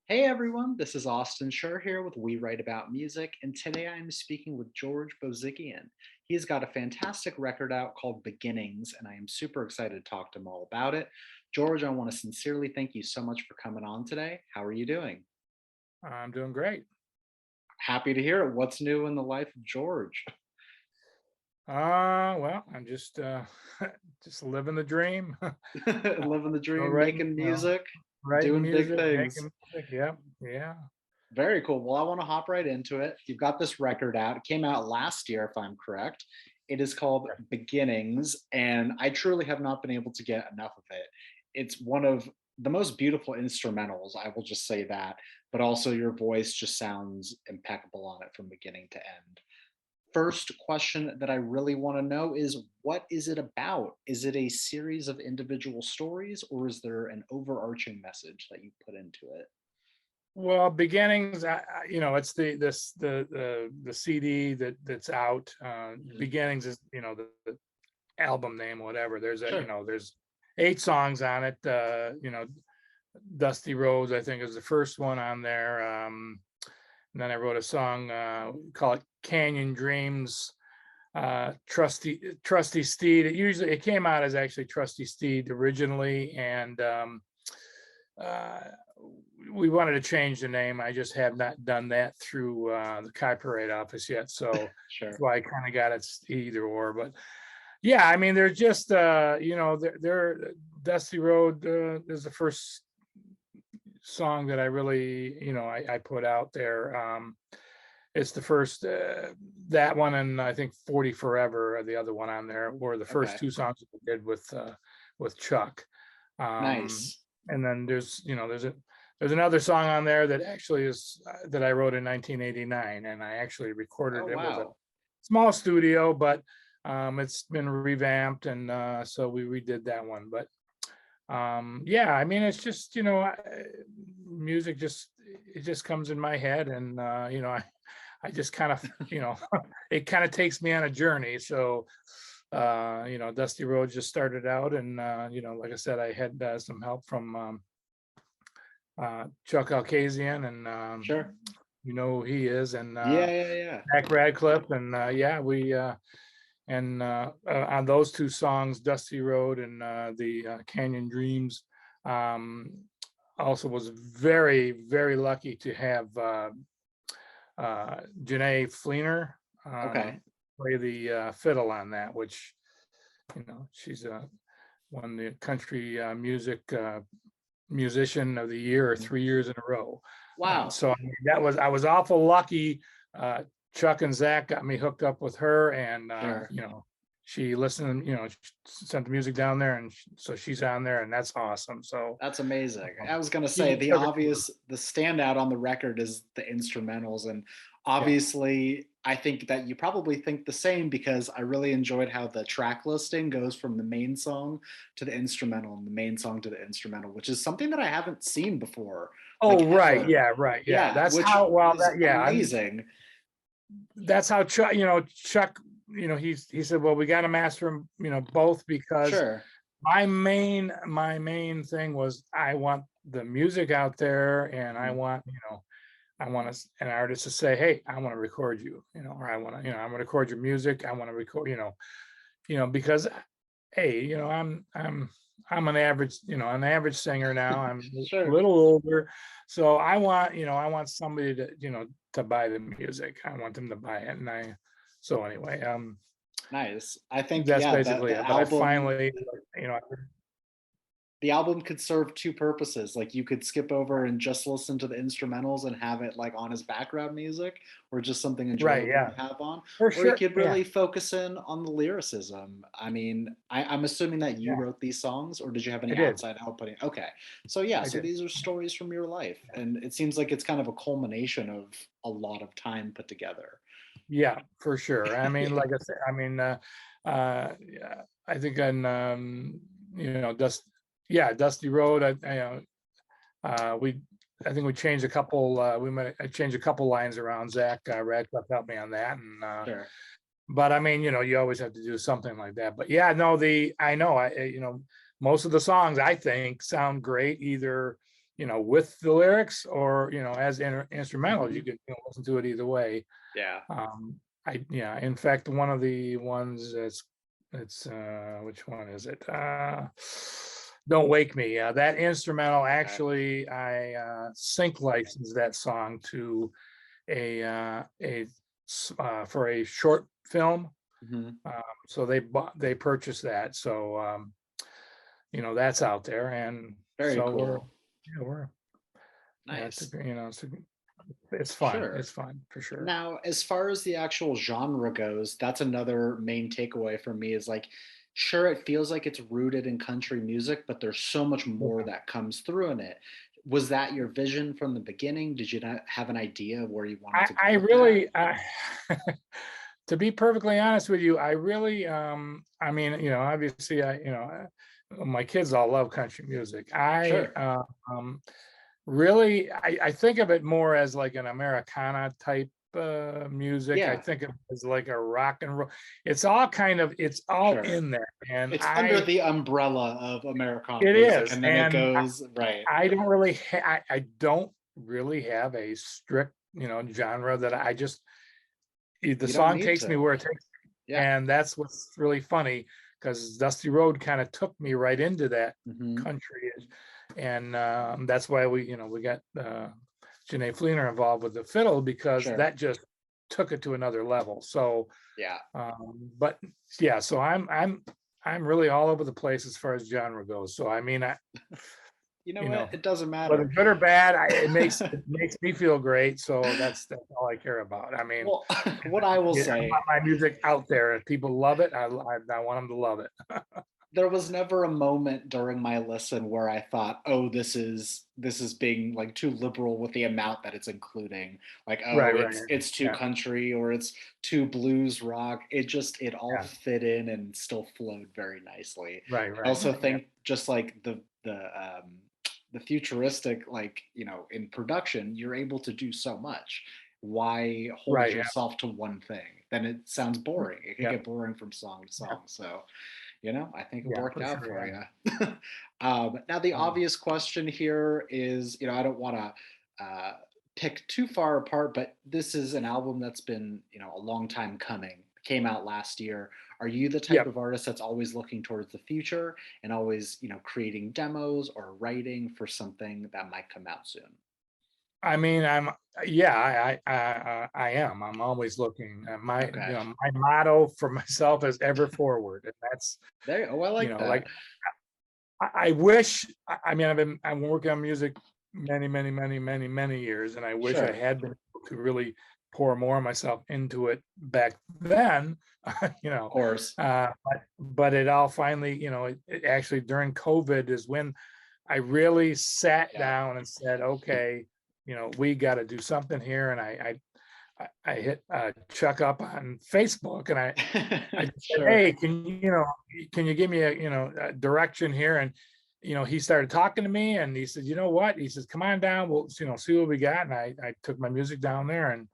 Hey everyone, this is Austin Schur here with We Write About Music, and today I'm speaking with George Bozigian. He's got a fantastic record out called Beginnings, and I am super excited to talk to him all about it. George, I want to sincerely thank you so much for coming on today. How are you doing? I'm doing great. Happy to hear it. What's new in the life of George? Well, I'm just just living the dream. Living the dream, Writing, making music, writing doing big music, things. making music. Yep, yeah. Very cool. Well, I want to hop right into it. You've got this record out. It came out last year, if I'm correct. It is called Right. Beginnings, and I truly have not been able to get enough of it. It's one of the most beautiful instrumentals, I will just say that, but also your voice just sounds impeccable on it from beginning to end. First question that I really want to know is what is it about? Is it a series of individual stories or is there an overarching message that you put into it? Well, beginnings. It's the CD that's out. Mhm. Beginnings is the album name, whatever. Sure. There's 8 songs on it. Dusty Roads, I think, is the first one on there. And then I wrote a song, call it Canyon Dreams, Trusty Steed. It came out as actually Trusty Steed originally, and uh, we wanted to change the name. I just have not done that through the copyright office yet, so that's Sure. why I kind of got it either or. But yeah, I mean, they're just they're Dusty Road is the first song that I really I put out there. It's the first, that one, and I think 40 Forever, the other one on there, were the first Okay. 2 songs that I did with Chuck. Um, Nice. and then there's another song on there that actually is that I wrote in 1989, and I actually Oh, recorded it with a wow. small studio, but it's been revamped, and so we redid that one. But yeah, I mean, it's just music just it just comes in my head, and I just kind of it kind of takes me on a journey. So Dusty Road just started out, and like I said, I had some help from Chuck Alkazian, and Sure. you know who he is, and Yeah, yeah, yeah. Zach Radcliffe, and yeah, we and on those 2 songs, Dusty Road and the Canyon Dreams. Um, Also was very lucky to have Janae Fleener Okay. play the fiddle on that, which she's won the country music musician of the year Mhm. 3 years in a row. Wow. So I mean, I was awful lucky. Chuck and Zach got me hooked up with her, and Sure. she listened, sent the music down there, and so she's on there, and that's awesome. So That's amazing. um, I was gonna say she the took it. obvious, the standout on the record is the instrumentals, and Yeah, obviously, I think that you probably think the same because I really enjoyed how the track listing goes from the main song to the instrumental and the main song to the instrumental, which is something that I haven't seen before, oh like right, ever. yeah, right, yeah, Yeah, that's which how, well, is that, yeah, amazing. that's how Chuck, he said, well, we got to master them, both, because Sure. my main thing was I want the music out there, and Mhm. I want an artist to say, hey, I want to record you, or I want to record your music, I want to record, because hey, I'm an average singer now. I'm a Sure. little older, so I want somebody to buy the music. I want them to buy it, and so anyway, Nice. I think, that's yeah, basically the it. But I album finally, you know, the album could serve two purposes. Like you could skip over and just listen to the instrumentals and have it like on as background music or just something right, enjoyable yeah, to have on. for Or you sure, could yeah, really focus in on the lyricism. I mean, I'm assuming that you yeah, wrote these songs or did you have any I did, outside help putting? Okay. So yeah, I so did, these are stories from your life. And it seems like it's kind of a culmination of a lot of time put together. yeah, for sure. I mean, Yeah. like I said, I mean, yeah, I think on Dusty Road, we I think we changed a couple. We might I changed a couple lines around. Zach Radcliffe helped me on that, and Sure. but I mean, you always have to do something like that. But yeah, no, the I know, most of the songs I think sound great. Either with the lyrics, or, as instrumentals. You Mhm. could, listen to it either way. Yeah. Yeah, in fact, one of the ones it's which one is it? Don't Wake Me. That instrumental, Okay. actually, I sync licensed that song to for a short film. Mhm. So they purchased that. So that's out there, and Very so cool. we're yeah, Nice. it's fun. Sure. It's fun for sure. Now, as far as the actual genre goes, that's another main takeaway for me is like, sure, it feels like it's rooted in country music, but there's so much more that comes through in it. Was that your vision from the beginning? Did you not have an idea of where you wanted to go I with that? really, to be perfectly honest with you, I really, I mean, obviously, my kids all love country music. Sure. Really, I think of it more as like an Americana type music. I Yeah, think of it as like a rock and roll. It's all sure. in there, and It's under the umbrella of Americana it music, is, and then it and goes right. I don't really, I don't really have a strict, genre that I just the You don't song need takes me to. where it takes me, Yeah. and that's what's really funny, because Dusty Road kind of took me right into that Hmm. country, and that's why we got Janae Fleener involved with the fiddle, because Sure. that just took it to another level. So, Yeah. but yeah, so I'm really all over the place as far as genre goes. So I mean, You know you what? know, It doesn't whether matter. good or bad, it makes me feel great. So that's all I care about. I mean, Well, what I will yeah, I say, want my music out there. If people love it, I want them to love it. there was never a moment during my listen where I thought, "Oh, this is being like too liberal with the amount that it's including." Like, Right, "Oh, right. it's too Yeah, country or it's too blues rock." It all yeah. fit in and still flowed very nicely. Right, I right. also Yeah, think just like the futuristic, like, in production, you're able to do so much. Why hold right. Yeah, yourself to one thing? Then it sounds boring. It could yeah, get boring from song to yeah, song. So, I think it yeah, worked for out sure. for Yeah. you. Now, the Um, obvious question here is, I don't want to pick too far apart, but this is an album that's been, a long time coming. Came out last year. Are you the type yeah. of artist that's always looking towards the future and always, creating demos or writing for something that might come out soon? I mean, yeah, I am. I'm always looking. Okay. My motto for myself is ever forward, and that's, There. Oh, I like like, that. I wish. I mean, I'm working on music many, many, many, many, many years, and I wish I Sure. had been able to really pour more of myself into it back then. You Of know, course. but it all finally, it actually during COVID is when I really sat Yeah. down and said, okay, we got to do something here. And I hit Chuck up on Facebook, and I just said, Sure. hey, can you give me a direction here? And, he started talking to me, and he said, you know what? He says, come on down. We'll, see what we got. And I took my music down there, and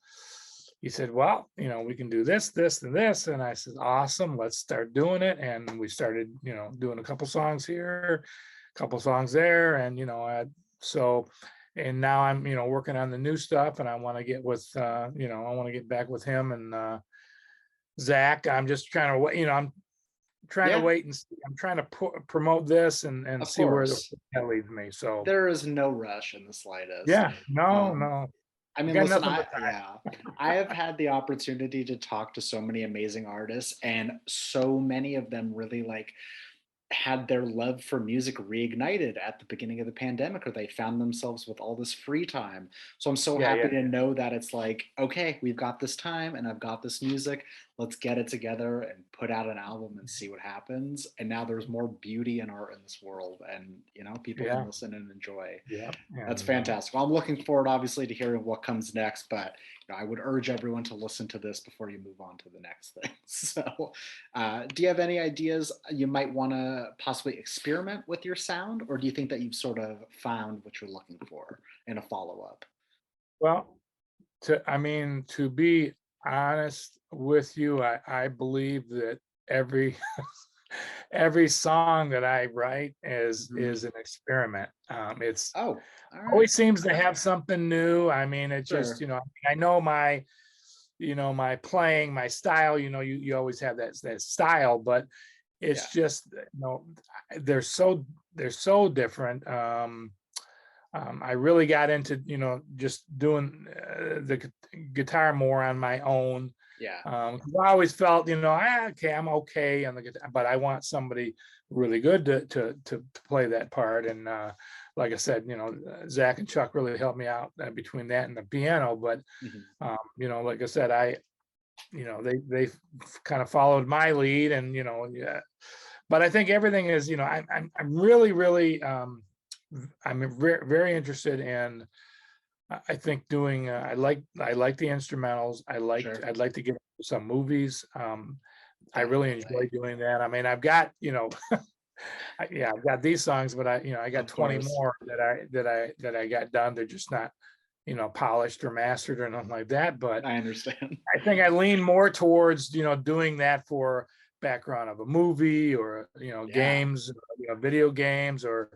he said, well, we can do this, this, and this. And I said, awesome, let's start doing it. And we started, doing a couple songs here, a couple songs there. And, so, and now I'm, working on the new stuff, and I want to get with, I want to get back with him and Zach. I'm just trying to wait, I'm trying to Yeah. wait and see. I'm trying to promote this and Of see where course. that leads me. So There is no rush in the slightest. yeah, no, Um, no, I I mean, got listen, nothing but time. I have had the opportunity to talk to so many amazing artists, and so many of them really like had their love for music reignited at the beginning of the pandemic, or they found themselves with all this free time. So I'm so Yeah, happy yeah, to know that it's like, okay, we've got this time and I've got this music. Let's get it together and put out an album and see what happens. And now there's more beauty and art in this world, and people can yeah, listen and enjoy. yeah. That's And fantastic. Well, I'm looking forward, obviously, to hearing what comes next. But I would urge everyone to listen to this before you move on to the next thing. So, do you have any ideas you might want to possibly experiment with your sound, or do you think that you've sort of found what you're looking for in a follow up? well, I mean, to be honest with you, I believe that every every song that I write Mhm. is an experiment. It's Oh, all right. always seems to have something new. I mean, it just, Sure. I know my, my playing, my style, you always have that style, but Yeah. it's just, they're so they're so different. I really got into, just doing the guitar more on my own. 'Cause I always felt, okay, I'm okay on the guitar, but I want somebody really good to play that part. And like I said, Zach and Chuck really helped me out between that and the piano. But Mhm. like I said, they kind of followed my lead, and yeah. But I think everything is, I'm really I'm very interested in. I think doing. I like the instrumentals. Sure. I'd like to get into some movies. I really enjoy Definitely. doing that. I mean, I've got yeah, I've got these songs, but I got Of 20 course. more that I got done. They're just not polished or mastered or nothing like that. But I understand. I think I lean more towards, doing that for background of a movie, or, Yeah. games, video games, or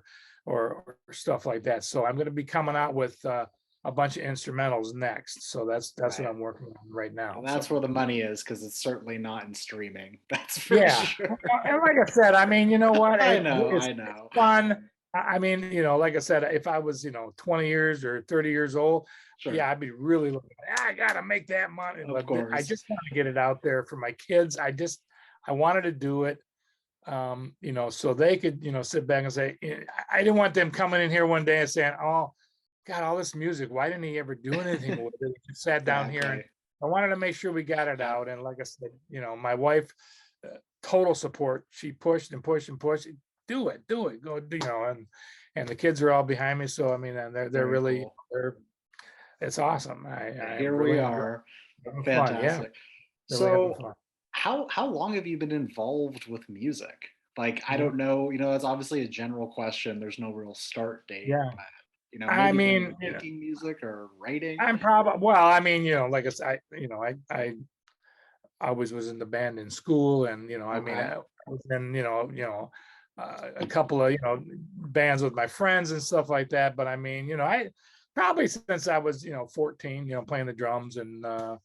stuff like that. So I'm going to be coming out with a bunch of instrumentals next. So that's what Right. I'm working on right now. And that's So where the money is because it's certainly not in streaming. That's for yeah, sure. and like I said, I mean, you know what? I know. It's fun. I mean, like I said, if I was, 20 years or 30 years old, Sure. yeah, I'd be really looking. I gotta make that money, Of but I course. just want to get it out there for my kids. I wanted to do it, so they could, sit back and say, I didn't want them coming in here one day and saying, "Oh, got all this music. Why didn't he ever do anything with it? He just sat down here." And Exactly. I wanted to make sure we got it Yep. out. And like I said, my wife, total support. She pushed and pushed and pushed. Do it, go, and the kids are all behind me. So I mean, and they're Very really, cool. it's awesome. And I here we really enjoy are. having fun. Yeah, Fantastic. really having So fun. how long have you been involved with music? Like, I Yeah. don't know, it's obviously a general question. There's no real start date, Yeah. but I maybe been mean, making music or writing. I'm probably, well, I mean, like I said, I always was in the band in school, and I mean, Okay. I was in, a couple of, bands with my friends and stuff like that. But I mean, I probably since I was, 14, playing the drums and Hell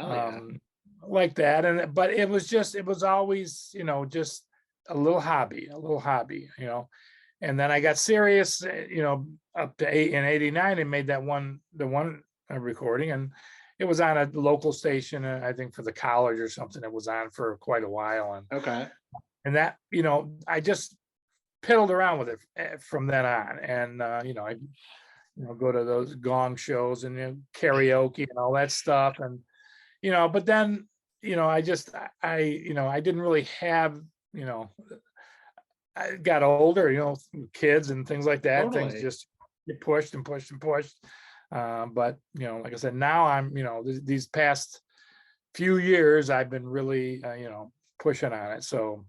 yeah. um like that. And but it was always, just a little hobby, and then I got serious, up to eight in '89, and made the one recording, and it was on a local station, I think for the college or something. It was on for quite a while, Okay. and that, I just piddled around with it from then on, and I go to those gong shows and karaoke and all that stuff, and but then I just I didn't really have, you know I got older, kids and things like that. Things Totally. just get pushed and pushed and pushed. But like I said, now I'm, these past few years, I've been really, pushing on it. So,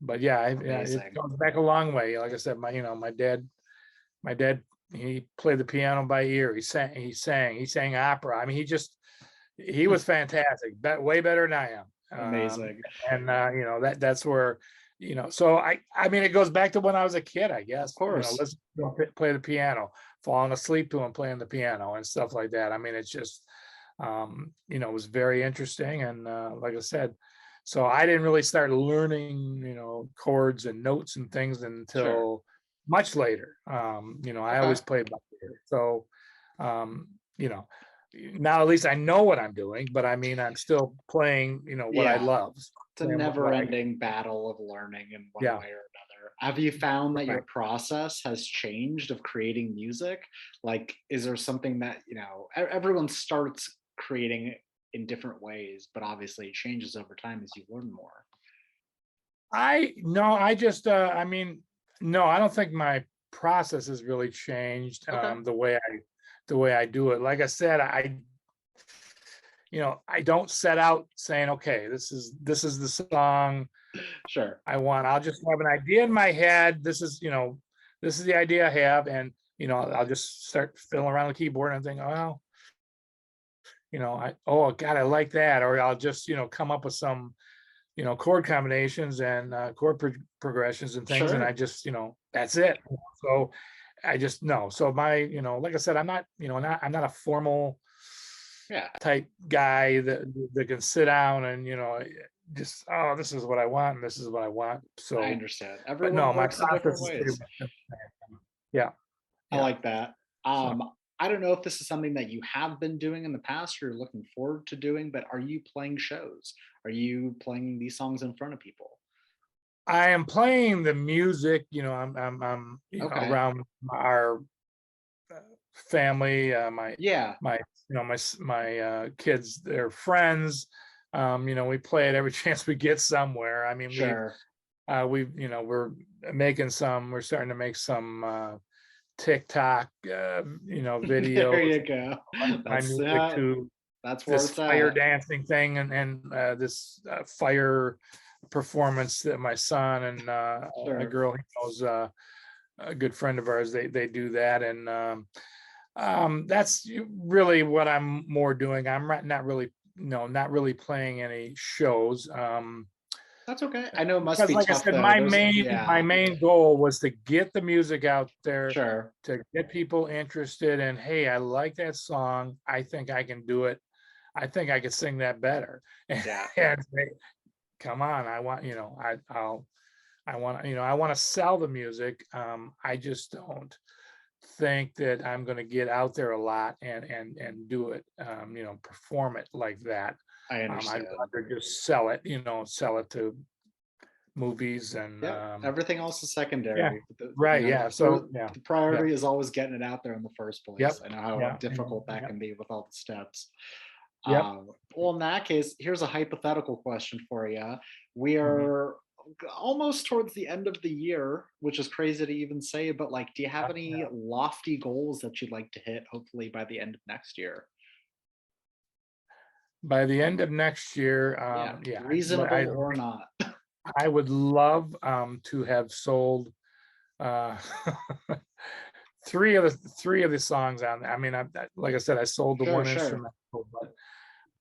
but yeah, it Amazing. goes back a long way. Like I said, my dad, he played the piano by ear. He sang opera. I mean, he was fantastic, way better than I am. Amazing. And that's where, so I mean, it goes back to when I was a kid, I Of guess. course. Let's play the piano, falling asleep to him playing the piano and stuff like that. I mean, it's just, it was very interesting. And like I said, so I didn't really start learning, chords and notes and things Sure. until much later. I Okay. always played by ear. So, um, you know, now at least I know what I'm doing, but I mean, I'm still playing, what I Yeah. love. So It's a playing never what I, ending battle of learning in one yeah, way or another. Have you found that your right. process has changed of creating music? Like, is there something that, everyone starts creating in different ways, but obviously it changes over time as you learn more. No, I just, I mean, no, I don't think my process has really changed, Okay. the way I do it. Like I said, I don't set out saying, okay, this is the song Sure. I want. I'll just have an idea in my head. This is the idea I have, and I'll just start fiddling around the keyboard and think, oh, oh God, I like that, or I'll just come up with some chord combinations and chord progressions and things, and I Sure. just, that's it. So I just know. So my, like I said, I'm not, I'm not a formal Yeah, type guy that can sit down and, just, oh, this is what I want and this is what I want. I So, understand. but Everyone no, my works in different process is pretty ways. much the same. Yeah, I yeah. like that. So I don't know if this is something that you have been doing in the past or you're looking forward to doing, but are you playing shows? Are you playing these songs in front of people? I am playing the music, I'm Okay. around our uh, family, Yeah, my kids, their friends. We play it every chance we get somewhere. I mean, sure. we're starting to make some TikTok, There videos, you go. my music to That's where this it's fire at. dancing thing, and this fire performance that my son and a Sure. girl he knows, a good friend of ours, they do that, and that's really what I'm more doing. I'm not really, not really playing any shows. That's okay. I know it must Because be like I tough said, though. my Yeah, main goal was to get the music out there, sure. to get people interested in, hey, I like that song. I think I can do it. I think I could sing that better. Yeah, And say, come on, I want, I want, I want to sell the music. I just don't think that I'm going to get out there a lot and do it, perform it like that. I I'd understand. rather just sell it, sell it to movies and Yep. Everything else is yeah, secondary. right, The yeah. first, So yeah, the yeah, priority is always getting it out there in the first yep, place. I know how yeah, difficult that yep, can be with all the steps. yep. Well, in that case, here's a hypothetical question for you. We Mhm. are almost towards the end of the year, which is crazy to even say, but like, do you have Yeah, any yeah. lofty goals that you'd like to hit, hopefully by the end of next year? By the end of next year, Yeah, yeah, reasonable or not. I would love to have sold uh three of the songs on there. I mean, like I said, I sold the Sure, one sure. instrumental, but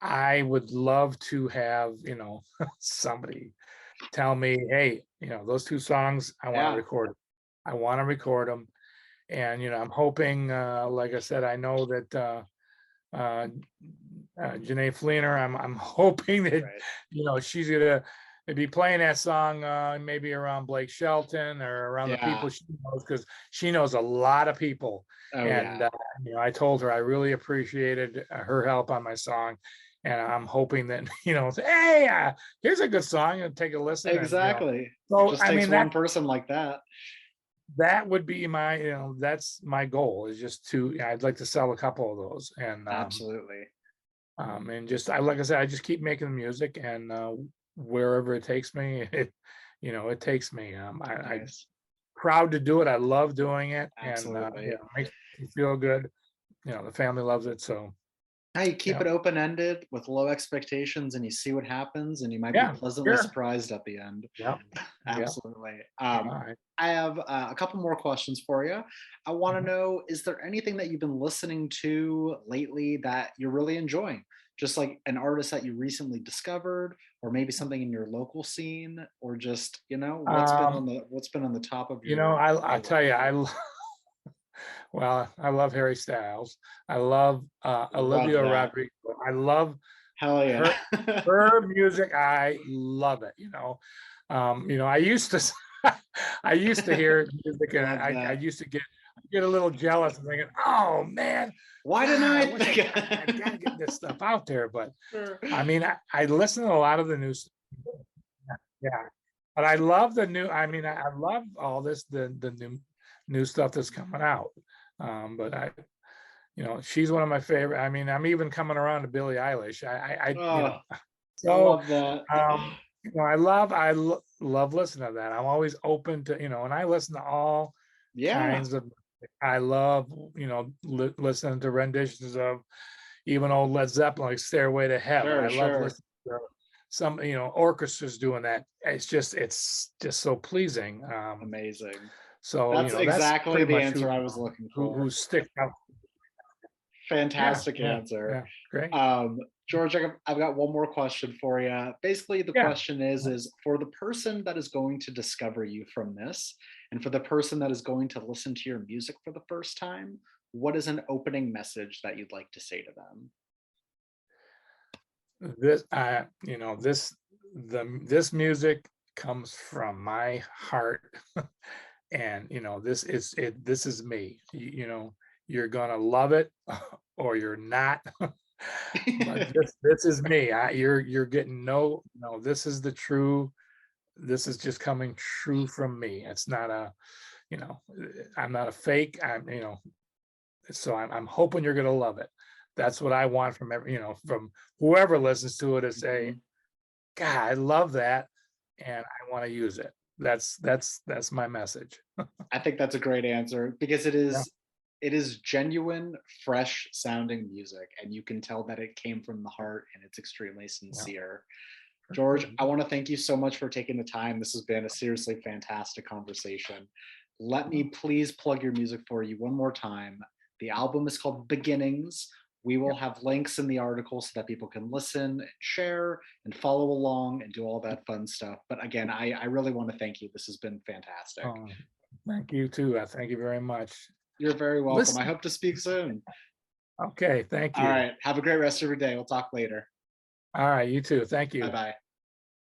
I would love to have, somebody tell me, hey, those two songs, I want to Yeah, record. I want to record them. And, I'm hoping, like I said, I know that uh, Janae Fleener, I'm hoping that, right. she's gonna be playing that song, maybe around Blake Shelton or around the Yeah. people she knows, because she knows a lot of people. Oh, And, yeah. I told her I really appreciated her help on my song. And I'm hoping that, say, hey, here's a good song, and take a listen. And, Exactly. It so just I takes mean, one person like that. that would be my, that's my goal, is just to, I'd like to sell a couple of those. Absolutely. And just, like I said, I just keep making the music, and wherever it takes me, it takes me. I Nice. proud to do it. I love doing it, and Absolutely. it makes me feel good. The family loves it. So Now you keep yeah, it open ended with low expectations and you see what happens and you might be yeah, pleasantly sure. surprised at the end. Yeah, yeah. Absolutely. All right. I have a couple more questions for you. I want to Mhm. know, is there anything that you've been listening to lately that you're really enjoying? Just like an artist that you recently discovered, or maybe something in your local scene, or just, Um, what's been on the top of your I playlist? tell you, well, I love Harry Styles. I love Love Olivia that. Rodrigo. I love Hell yeah. her her music. I love it. I used to I used to hear music, and Love I that. used to get a little jealous and thinking, oh man, Why didn't God, I I wish think? I'd got to get this stuff out there. But Sure. I mean, I listen to a lot of the new stuff. Yeah. But I love the new, I mean, I love all this, the new stuff that's coming out. But she's one of my favorite. I mean, I'm even coming around to Billie Eilish. Oh, So, love that. love listening to that. I'm always open to, and I listen to all Yeah, kinds of, I love, listening to renditions of even old Led Zeppelin, like Stairway to Heaven. sure, I love sure. listening to some, orchestras doing that. It's just so pleasing. Amazing. So, That's that's exactly pretty the much answer I was looking who for. sticks out. Yeah, Fantastic yeah, answer. yeah, great. Um, George, I've got one more question for you. Basically, the Yeah. question is for the person that is going to discover you from this, and for the person that is going to listen to your music for the first time, what is an opening message that you'd like to say to them? This music comes from my heart, and this is me. You're gonna love it or you're not, but this is me. You're getting no. This is the true. This is just coming true from me. It's not you know, I'm not a fake. So I'm hoping you're gonna love it. That's what I want from from whoever listens to it to say, Mhm. God, I love that, and I want to use it. That's my message. I think that's a great answer because Yeah, it is genuine, fresh sounding music, and you can tell that it came from the heart and it's extremely yeah, sincere. for George, sure. I want to thank you so much for taking the time. This has been a seriously fantastic conversation. Let me Well, please plug your music for you one more time. The album is called Beginnings. We yeah. will have links in the article so that people can listen and share and follow along and do all that fun stuff. But again, I really want to thank you. This has been fantastic. Um, Thank you too. Thank you very much. You're very welcome. I Listen, hope to speak soon. okay, thank All you. right. Have a great rest of your day. We'll talk later. All right, you too. Thank Bye you. bye.